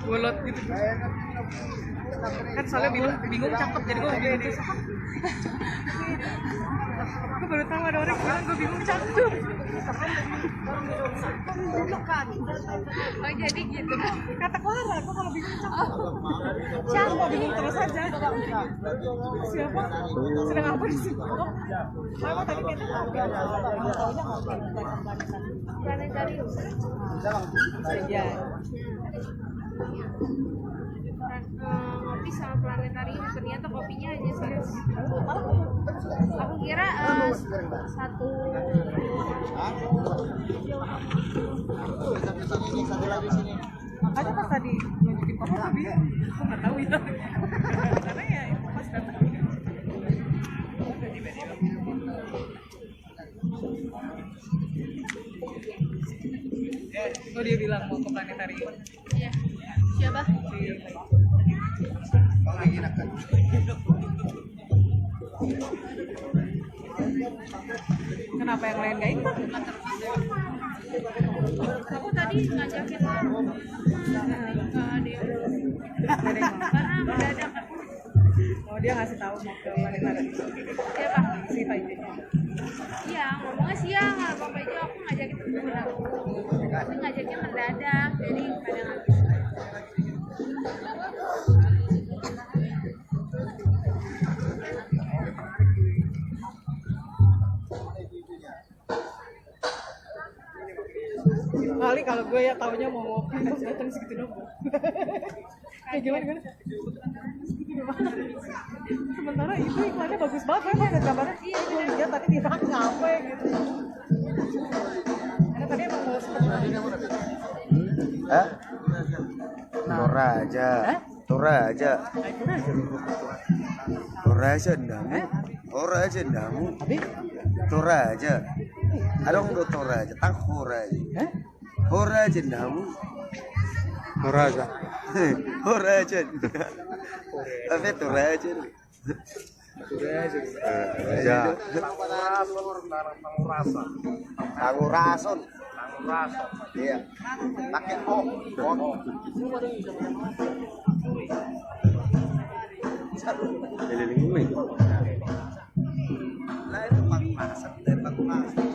bolot gitu kan, soalnya bingung cakep jadi gue bilang itu gue baru tahu ada orang bilang gue bingung cakep. Oh jadi gitu Kata Clara, gue kalau bingung cakep. Siapa bingung terus aja. Siapa? Sedang apa di situ? Saya tadi kayaknya planetarium. Iya. Ngopi sama planetarium, ternyata kopinya hanya satu. Aku kira satu. Makanya pas tadi nunjukin kopi tapi aku nggak tahu ya. Karena ya itu pas datang. Oh dia bilang mau ke planetarium. Iya. Siapa? Kenapa yang lain gak ikut? Aku tadi ngajakin ke dia karena mendadak. Oh dia ngasih tahu mau ke planetarium. Siapa? Si Taiji. Iya, ngomongnya siang, apa aja aku ngajakin temen aku. Tapi ngajaknya mendadak, jadi kadang habis. Kali kalau gue ya taunya mau ngopi terus datang segitu dong. Kayak gimana? Sementara itu iklannya bagus banget kan, ada gambarnya. Iya, gue lihat tadi dia kan nyampe gitu. Karena tadi emang mau seperti Toraja. Toraja ndamu. Toraja ndamu. Toraja. Ada nggak Toraja? Tak Toraja. Toraja ndamu. Toraja. Toraja. Apa Toraja? Toraja. Tangurason. Iya. Pakai O. Keliling ini. Lah itu pangmasan, pangmasan.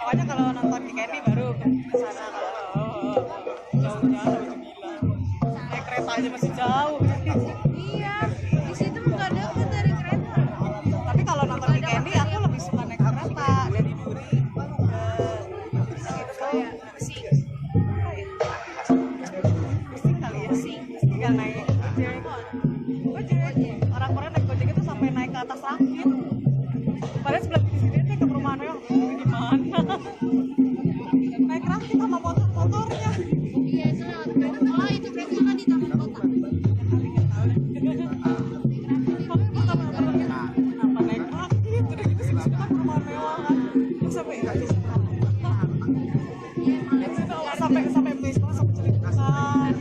Pokoknya kalau nonton di Candy baru ke sana. Jauhnya lebih gila. Naik kereta aja masih jauh. Iya, di situ nggak deket dari kereta. Tapi kalau nonton di Candy aku lebih suka naik kereta dari Duri ke situ ya. Sing. Pusing kali ya sih. Tinggal naik Gojek. Orang Korea naik Gojek itu sampai naik ke atas langit. Padahal sebelah di sini tuh ke perumahan mewah. Di mana? Naik rakit sama motornya. Iya, itu lewat kereta. Oh, itu kereta kan di taman kota. Kenapa naik rakit? Udah gitu sih kan perumahan mewah kan. Terus sampai sampai bis sampai ceritakan.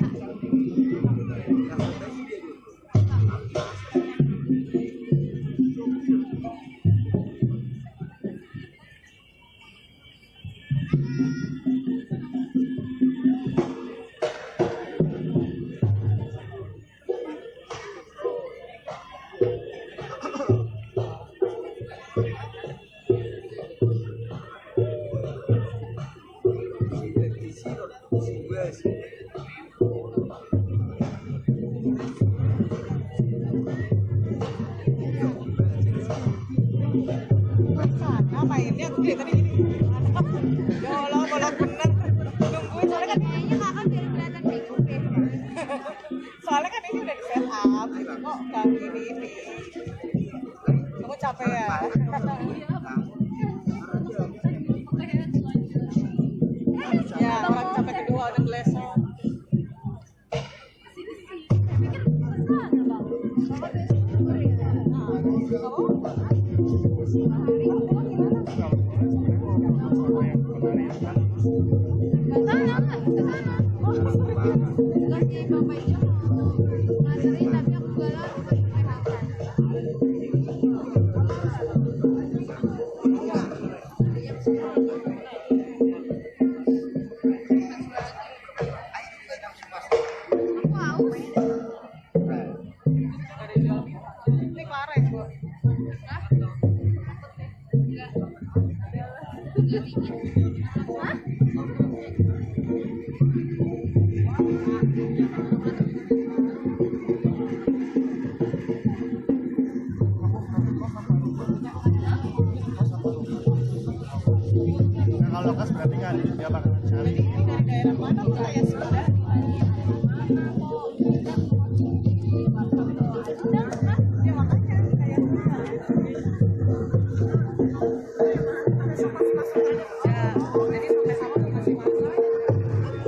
Sana mainnya aku dari tadi gini. Ya Allah, bolak bener. Nungguin soalnya kan Kayaknya kakak biar kelihatan bingung deh. soalnya kan ini udah di set up. Kok nggak ini. Kamu capek ya? Ya, orang capek kedua udah ngelesong. Ini Clara ya, Bu? Kalau kas berarti nggak dia bakalan cari. Ini dari daerah mana? Bu? Kayak Sunda. Ya makanya kayak Sunda. Ya, jadi sampai sama tuh masih masuk.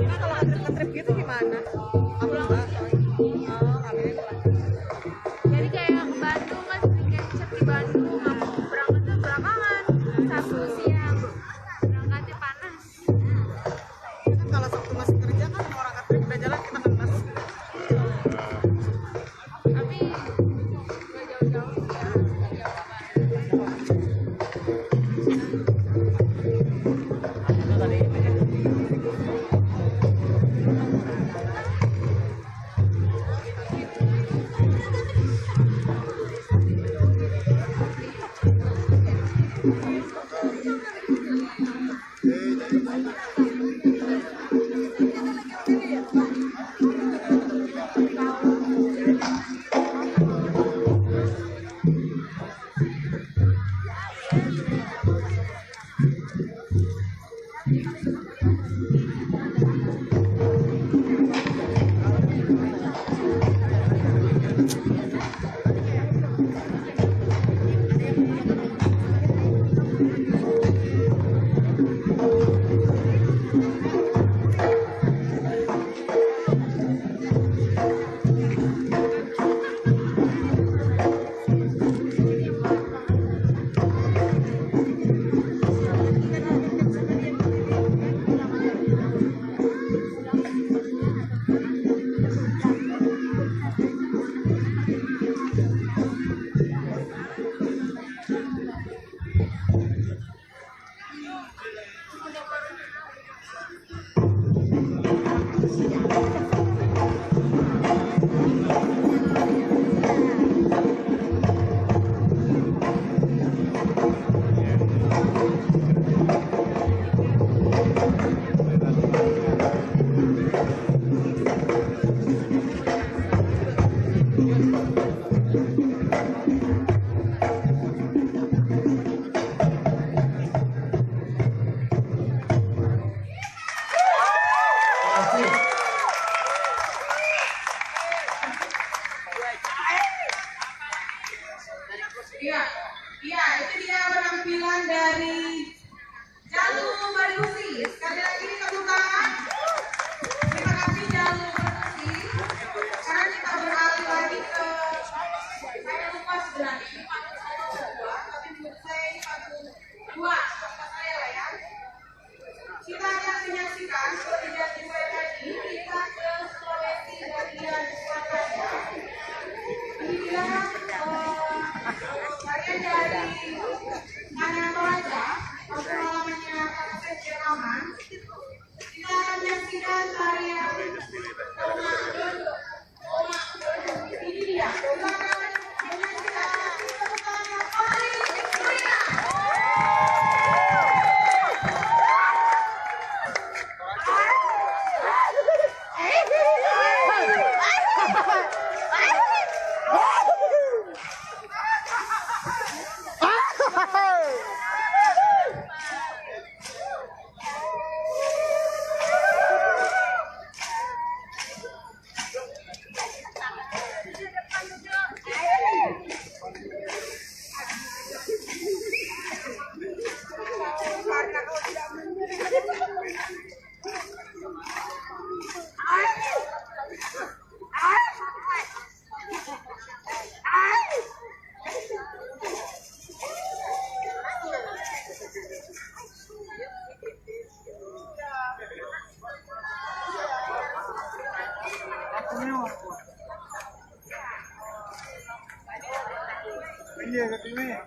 Nah, kalau nge-trip gitu gimana? Aku enggak. Oh, kami pulang. Jadi kayak ke Bandung kan sering ngecek di Bandung, aku berangkatnya belakangan Sabtu siang, berangkatnya panas. Kan kalau Sabtu masih kerja kan orang nge-trip udah jalan kita ngenes. Tapi nggak jauh-jauh sih ya, nggak jauh banget. Iya, iya itu dia penampilan dari Jalu Barigusi. Sekali lagi tepuk tangan. Terima kasih Jalu Barigusi. Iya, katanya.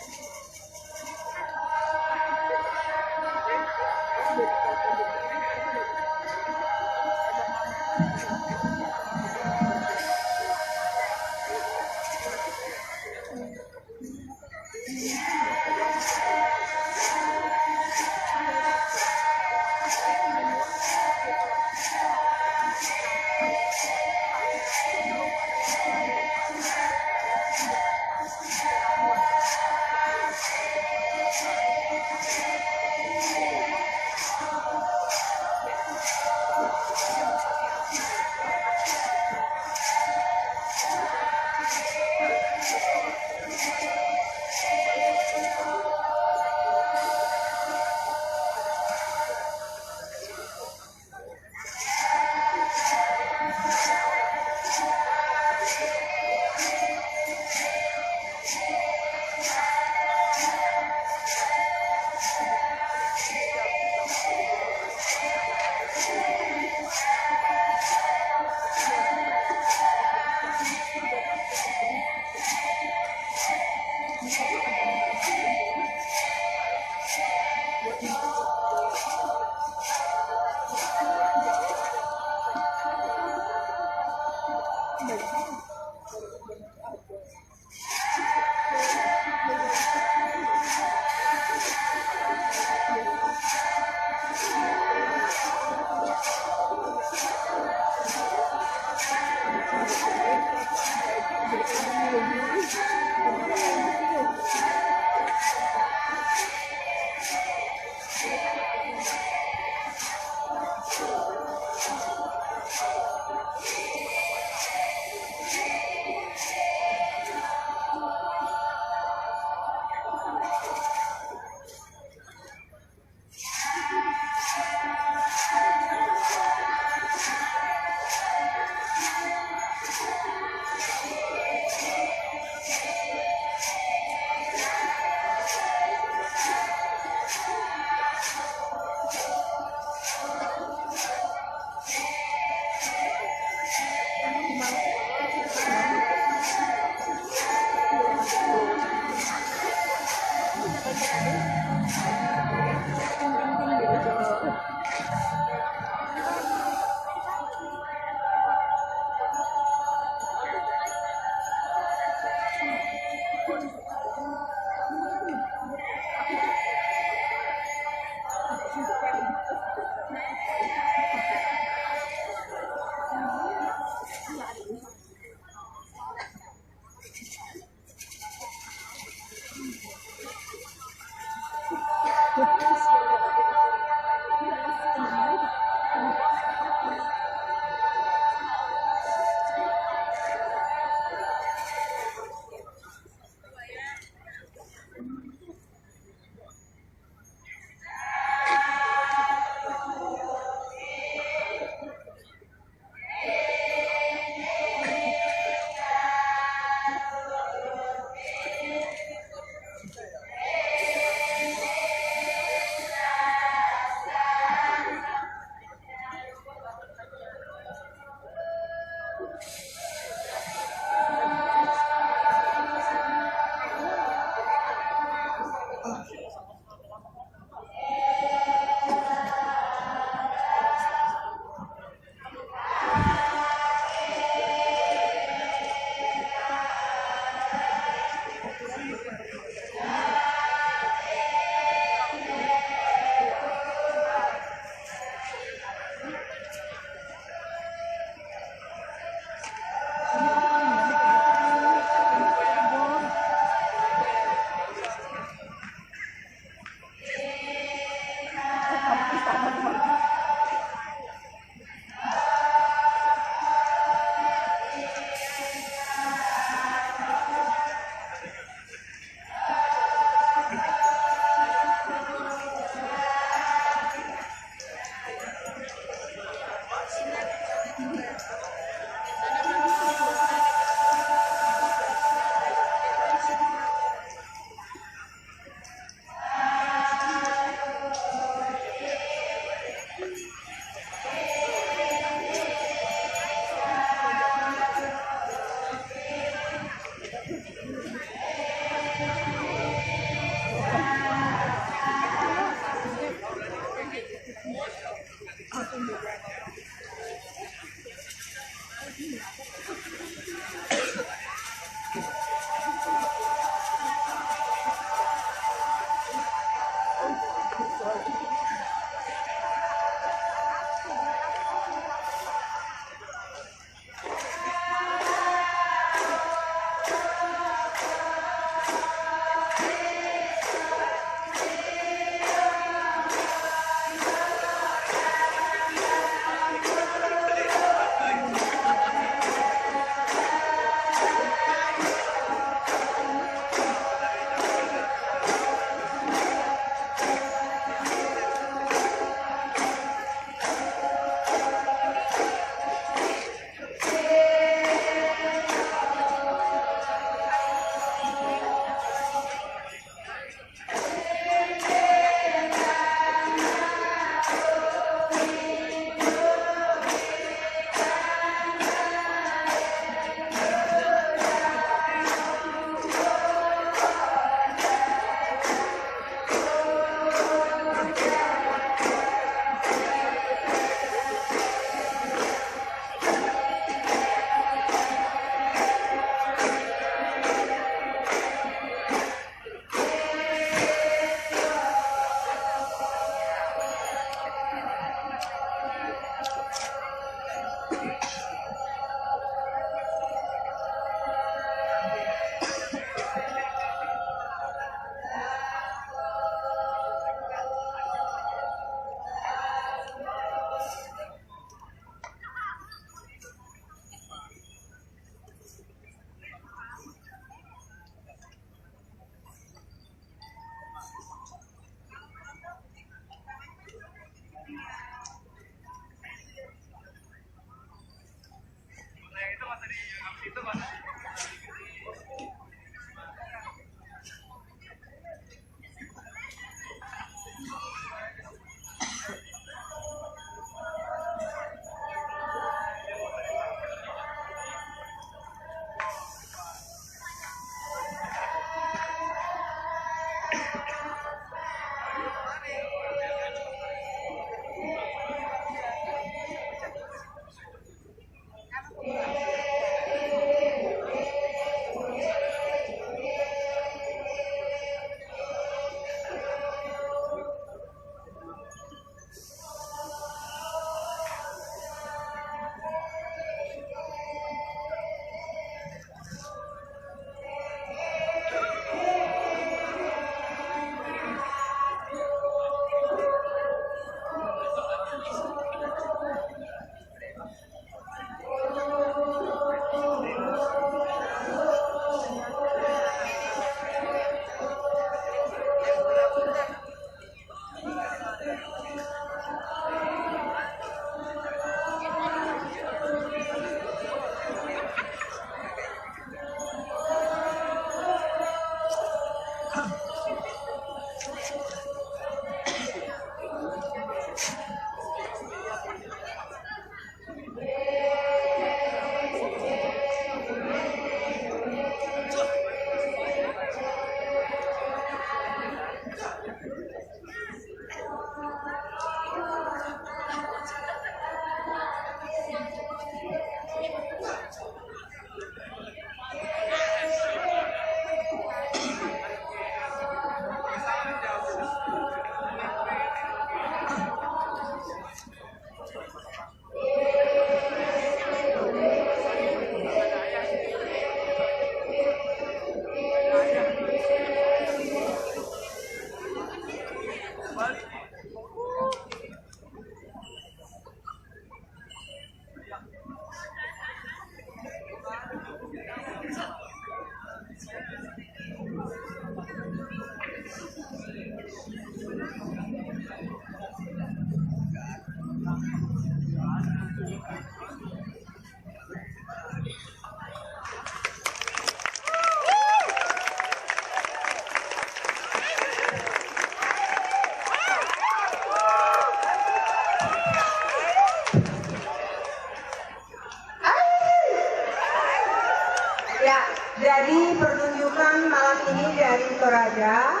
Ya, jadi pertunjukan malam ini dari Toraja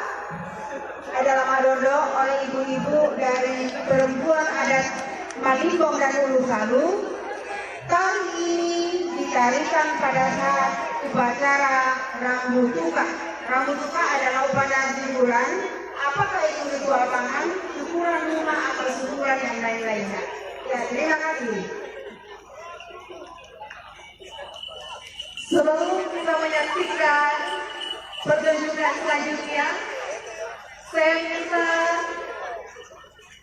adalah Madondo oleh ibu-ibu dari perempuan adat Malimbong dan Ulu Salu. Tahun ini ditarikan pada saat upacara Rambu Tuka. Rambu Tuka adalah upacara syukuran, apakah itu ritual pangan, syukuran rumah atau syukuran yang lain-lainnya. Ya, terima kasih. Sebelum kita menyaksikan pertunjukan selanjutnya, saya minta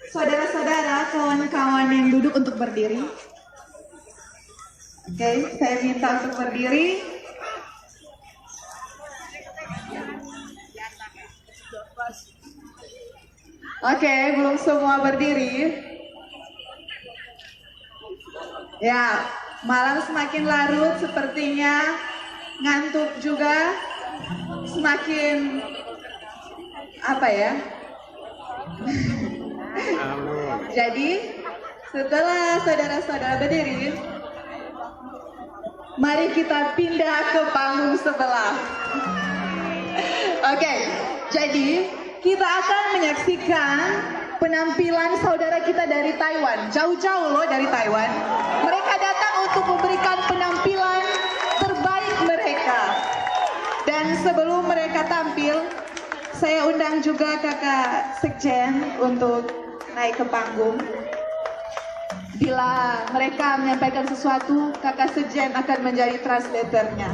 saudara-saudara, kawan-kawan yang duduk untuk berdiri. Oke, saya minta untuk berdiri. Oke, belum semua berdiri. Ya, malam semakin larut, sepertinya ngantuk juga, semakin apa ya? Jadi, setelah saudara-saudara berdiri, mari kita pindah ke panggung sebelah. Oke, jadi kita akan menyaksikan penampilan saudara kita dari Taiwan. Jauh-jauh loh dari Taiwan. Mereka datang untuk memberikan penampilan terbaik mereka. Dan sebelum mereka tampil, saya undang juga kakak Sekjen untuk naik ke panggung. Bila mereka menyampaikan sesuatu, kakak Sekjen akan menjadi translatornya.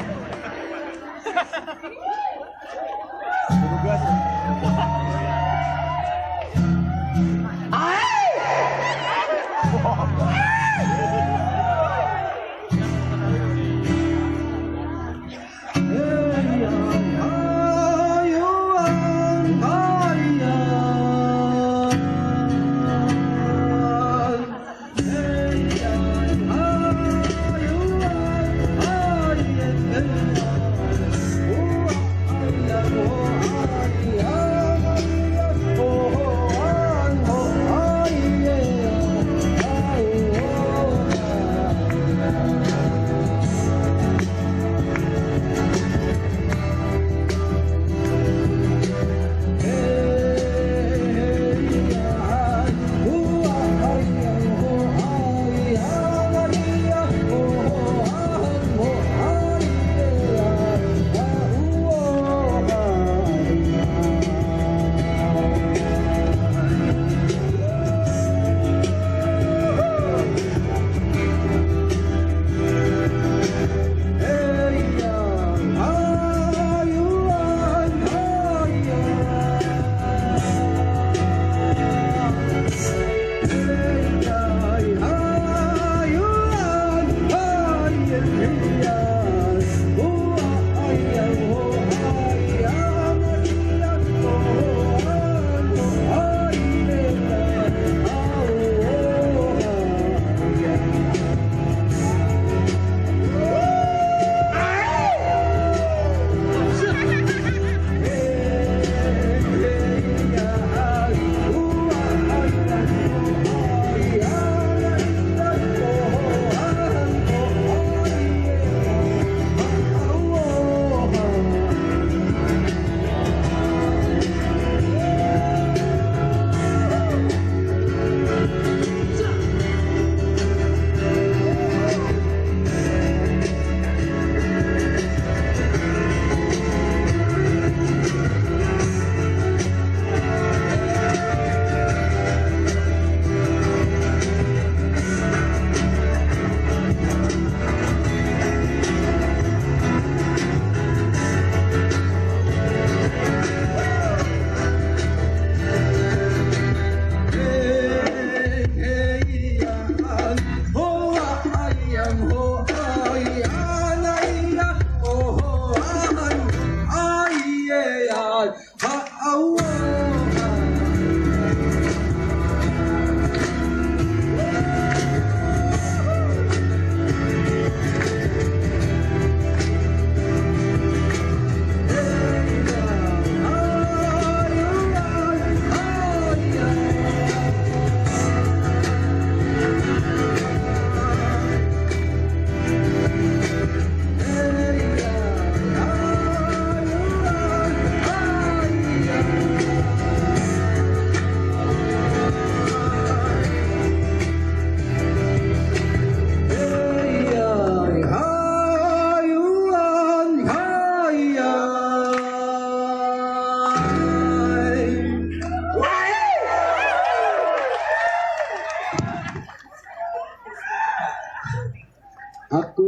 Aku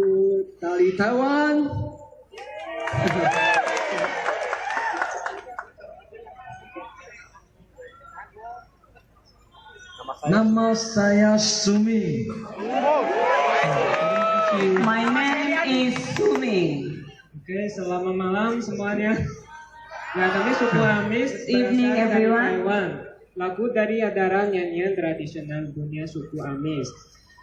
dari Taiwan. Nama saya Sumi. My name is Sumi. Oke, selamat malam semuanya. Nah, kami suku Amis evening, berasal dari everyone. Taiwan. Lagu dari adaran nyanyian tradisional dunia suku Amis.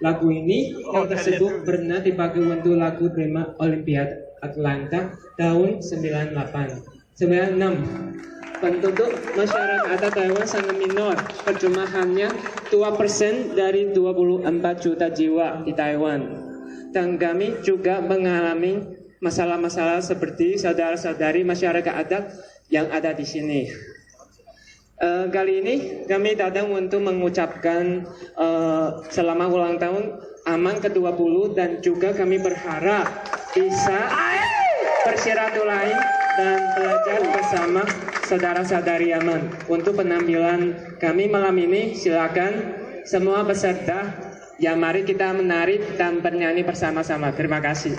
Lagu ini yang tersebut pernah dipakai untuk lagu tema Olimpiade Atlanta tahun 96. Penduduk masyarakat Taiwan sangat minor, perjumlahannya 2% dari 24 juta jiwa di Taiwan. Dan kami juga mengalami masalah-masalah seperti saudara-saudari masyarakat adat yang ada di sini. Kali ini kami datang untuk mengucapkan selamat ulang tahun AMAN ke-20 dan juga kami berharap bisa bersilaturahim dan belajar bersama saudara-saudari AMAN. Untuk penampilan kami malam ini, silakan semua peserta, ya mari kita menari dan bernyanyi bersama-sama. Terima kasih.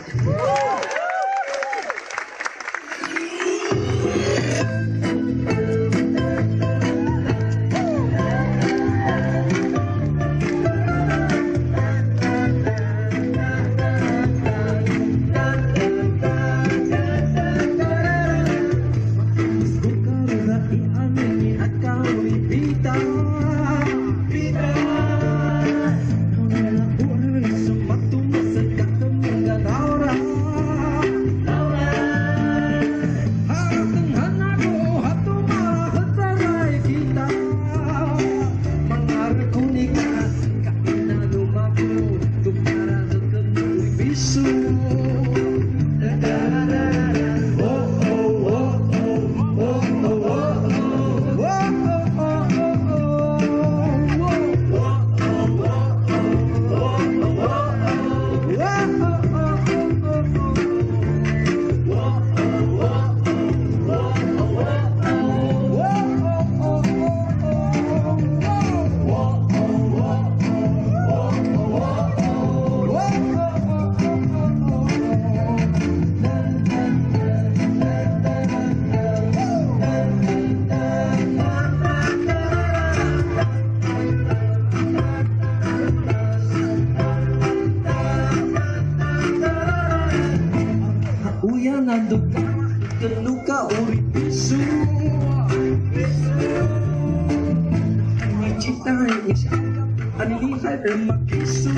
Ani lihai bermakisu